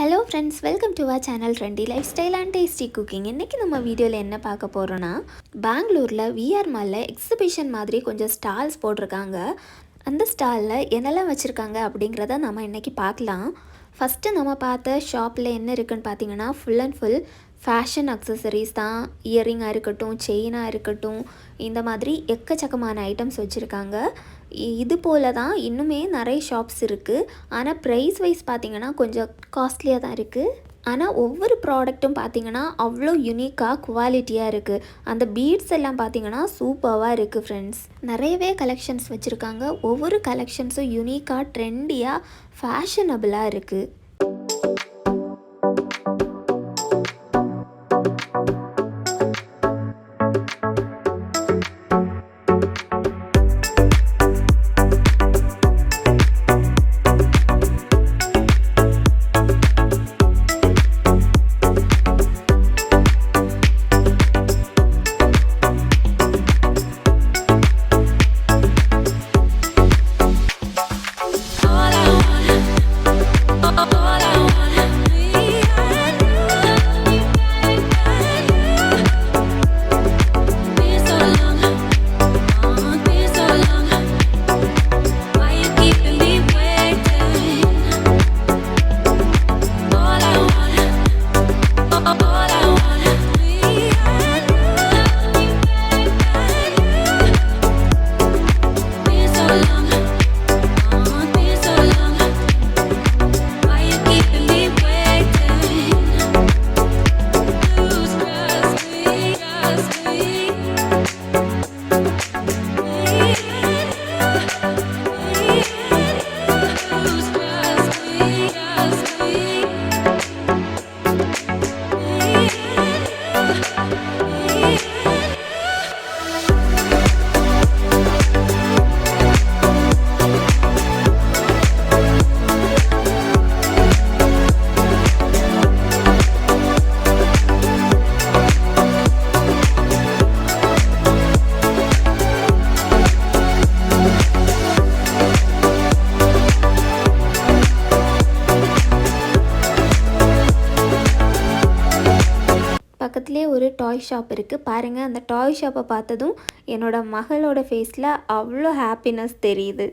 Hello friends, welcome to our channel trendy life style and tasty cooking. இன்றைக்கி நம்ம வீடியோவில் என்ன பார்க்க போகிறோன்னா, பெங்களூரில் விஆர் மாலில் எக்ஸிபிஷன் மாதிரி கொஞ்சம் ஸ்டால்ஸ் போட்டிருக்காங்க. அந்த ஸ்டாலில் என்னெல்லாம் வச்சுருக்காங்க அப்படிங்கிறத நம்ம இன்றைக்கி பார்க்கலாம். ஃபஸ்ட்டு நம்ம பார்த்த ஷாப்பில் என்ன இருக்குதுன்னு பார்த்தீங்கன்னா, full and full fashion accessories தான். இயரிங்காக இருக்கட்டும், செயினாக இருக்கட்டும், இந்த மாதிரி எக்கச்சக்கமான ஐட்டம்ஸ் வச்சுருக்காங்க. இது போல் தான் இன்னுமே நிறைய ஷாப்ஸ் இருக்குது. ஆனால் ப்ரைஸ் வைஸ் பார்த்திங்கன்னா கொஞ்சம் காஸ்ட்லியாக தான் இருக்குது. ஆனால் ஒவ்வொரு ப்ராடக்ட்டும் பார்த்திங்கன்னா அவ்வளோ யூனிக்காக குவாலிட்டியாக இருக்குது. அந்த பீட்ஸ் எல்லாம் பார்த்திங்கன்னா சூப்பராக இருக்குது ஃப்ரெண்ட்ஸ். நிறையவே கலெக்ஷன்ஸ் வச்சுருக்காங்க. ஒவ்வொரு கலெக்ஷன்ஸும் யூனிக்காக ட்ரெண்டியாக ஃபேஷனபிளாக இருக்குது. பக்கத்துலேயே ஒரு டாய் ஷாப் இருக்குது பாருங்கள். அந்த டாய் ஷாப்பை பார்த்ததும் என்னோடய மகளோட ஃபேஸில் அவ்வளோ ஹாப்பினஸ் தெரியுது.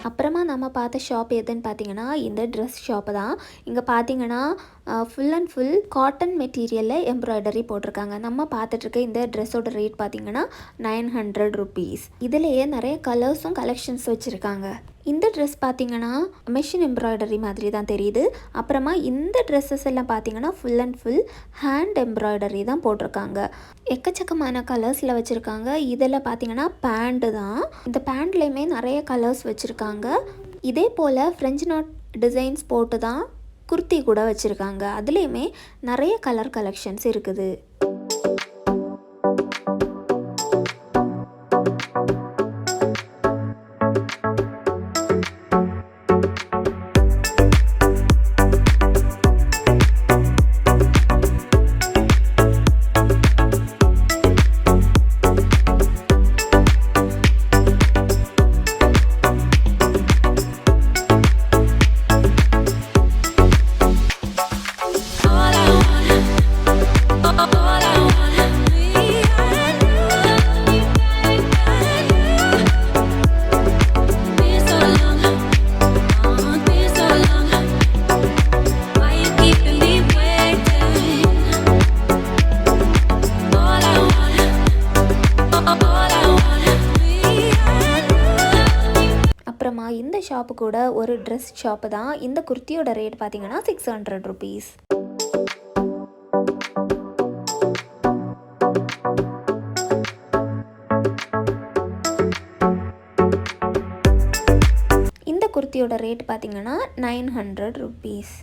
அப்புறமா நம்ம பார்த்த ஷாப் எதுன்னு பார்த்தீங்கன்னா இந்த ட்ரெஸ் ஷாப்பு தான். இங்கே பார்த்தீங்கன்னா ஃபுல் அண்ட் ஃபுல் காட்டன் மெட்டீரியலில் எம்ப்ராய்டரி போட்டிருக்காங்க. நம்ம பார்த்துட்ருக்க இந்த ட்ரெஸ்ஸோட ரேட் பார்த்தீங்கன்னா 900 ருபீஸ். இதுலேயே நிறைய கலர்ஸும் கலெக்ஷன்ஸ் வச்சுருக்காங்க. இந்த ட்ரெஸ் பார்த்தீங்கன்னா மெஷின் எம்ப்ராய்டரி மாதிரி தான் தெரியுது. அப்புறமா இந்த ட்ரெஸ்ஸஸ் எல்லாம் பார்த்தீங்கன்னா full and full hand embroidery தான் போட்டிருக்காங்க. எக்கச்சக்கமான கலர்ஸில் வச்சுருக்காங்க. இதில் பார்த்தீங்கன்னா பேண்ட்டு தான். இந்த பேண்ட்லேயுமே நிறைய கலர்ஸ் வச்சுருக்காங்க. இதே போல் ஃப்ரெஞ்ச் நாட் டிசைன்ஸ் போட்டு தான் குர்த்தி கூட வச்சுருக்காங்க. அதுலேயுமே நிறைய கலர் கலெக்ஷன்ஸ் இருக்குது. அப்புறமா இந்த ஷாப்பு கூட ஒரு ட்ரெஸ் ஷாப்பு தான். இந்த குர்த்தியோட ரேட் பார்த்தீங்கன்னா 600 ருபீஸ். இந்த குர்த்தியோட ரேட் பார்த்தீங்கன்னா 900 ருபீஸ்.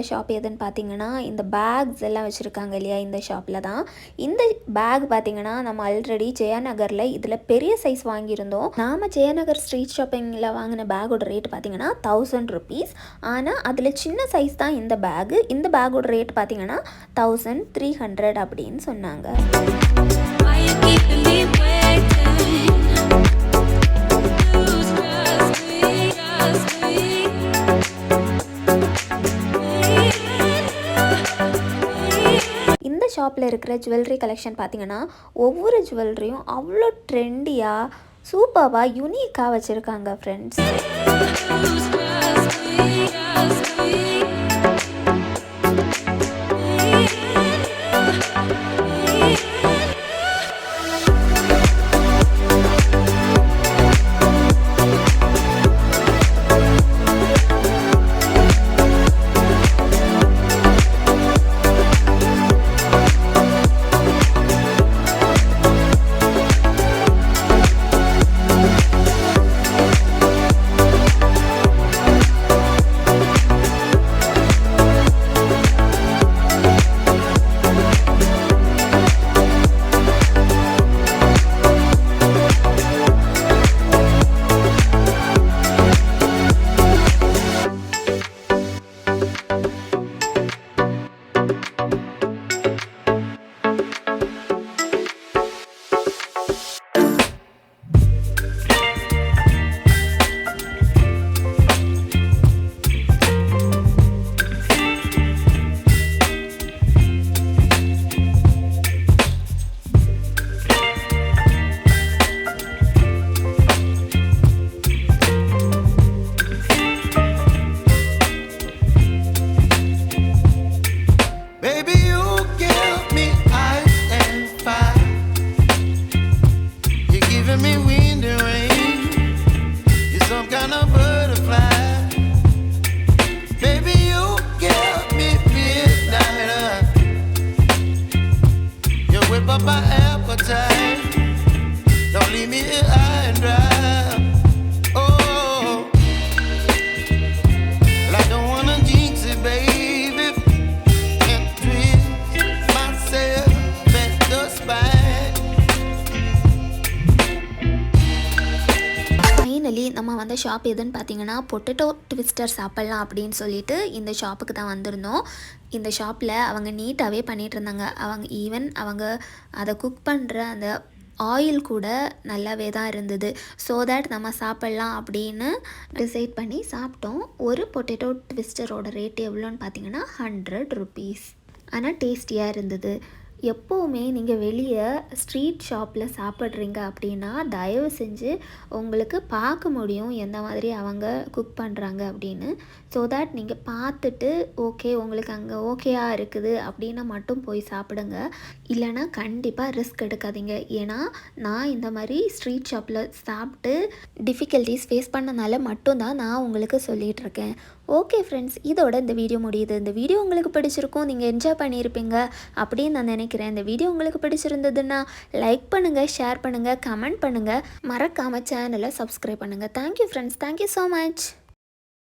வந்த ஷாப் எதுன்னு பார்த்தீங்கன்னா இந்த பேக்ஸ் எல்லாம் வச்சுருக்காங்க இல்லையா, இந்த ஷாப்பில் தான். இந்த பேக் பார்த்தீங்கன்னா நம்ம ஆல்ரெடி ஜெயாநகரில் இதில் பெரிய சைஸ் வாங்கியிருந்தோம். நாம் ஜெயாநகர் ஸ்ட்ரீட் ஷாப்பிங்கில் வாங்கின பேக்கோட ரேட் பார்த்தீங்கன்னா 1000 rupees. ஆனால் அதில் சின்ன சைஸ் தான் இந்த பேகு. இந்த பேக்கோட ரேட் பார்த்தீங்கன்னா 1300 அப்படின்னு சொன்னாங்க. இந்த ஷாப்பில் இருக்கிற ஜுவல்லரி கலெக்ஷன் பார்த்தீங்கன்னா ஒவ்வொரு ஜுவல்லரியும் அவ்வளோ ட்ரெண்டியாக சூப்பராக யூனிக்காக வச்சுருக்காங்க ஃப்ரெண்ட்ஸ். நம்ம வந்த ஷாப் எதுன்னு பார்த்தீங்கன்னா பொட்டேட்டோ ட்விஸ்டர் சாப்பிட்லாம் அப்படின்னு சொல்லிட்டு இந்த ஷாப்புக்கு தான் வந்திருந்தோம். இந்த ஷாப்பில் அவங்க நீட்டாகவே பண்ணிகிட்டு இருந்தாங்க. அவங்க அதை குக் பண்ணுற அந்த ஆயில் கூட நல்லாவே தான் இருந்தது. ஸோ தட் நம்ம சாப்பிட்லாம் அப்படின்னு டிசைட் பண்ணி சாப்பிட்டோம். ஒரு பொட்டேட்டோ ட்விஸ்டரோட ரேட் எவ்வளோன்னு பார்த்தீங்கன்னா 100 rupees. ஆனால் டேஸ்டியாக இருந்தது. எப்போவுமே நீங்கள் வெளியே ஸ்ட்ரீட் ஷாப்பில் சாப்பிட்றீங்க அப்படின்னா தயவு செஞ்சு உங்களுக்கு பார்க்க முடியும் எந்த மாதிரி அவங்க குக் பண்ணுறாங்க அப்படின்னு. ஸோ தட் நீங்கள் பார்த்துட்டு ஓகே உங்களுக்கு அங்கே ஓகேயாக இருக்குது அப்படின்னா மட்டும் போய் சாப்பிடுங்க. இல்லைனா கண்டிப்பாக ரிஸ்க் எடுக்காதீங்க. ஏன்னா நான் இந்த மாதிரி ஸ்ட்ரீட் ஷாப்பில் சாப்பிட்டு டிஃபிகல்ட்டிஸ் ஃபேஸ் பண்ணனால மட்டும்தான் நான் உங்களுக்கு சொல்லிகிட்ருக்கேன். ஓகே ஃப்ரெண்ட்ஸ், இதோட இந்த வீடியோ முடியுது. இந்த வீடியோ உங்களுக்கு பிடிச்சிருக்கும், நீங்கள் என்ஜாய் பண்ணியிருப்பீங்க அப்படின்னு நான் நினைக்கிறேன். இந்த வீடியோ உங்களுக்கு பிடிச்சிருந்ததுன்னா லைக் பண்ணுங்கள், ஷேர் பண்ணுங்கள், கமெண்ட் பண்ணுங்கள், மறக்காமல் சேனலை சப்ஸ்கிரைப் பண்ணுங்கள். Thank you friends, thank you so much.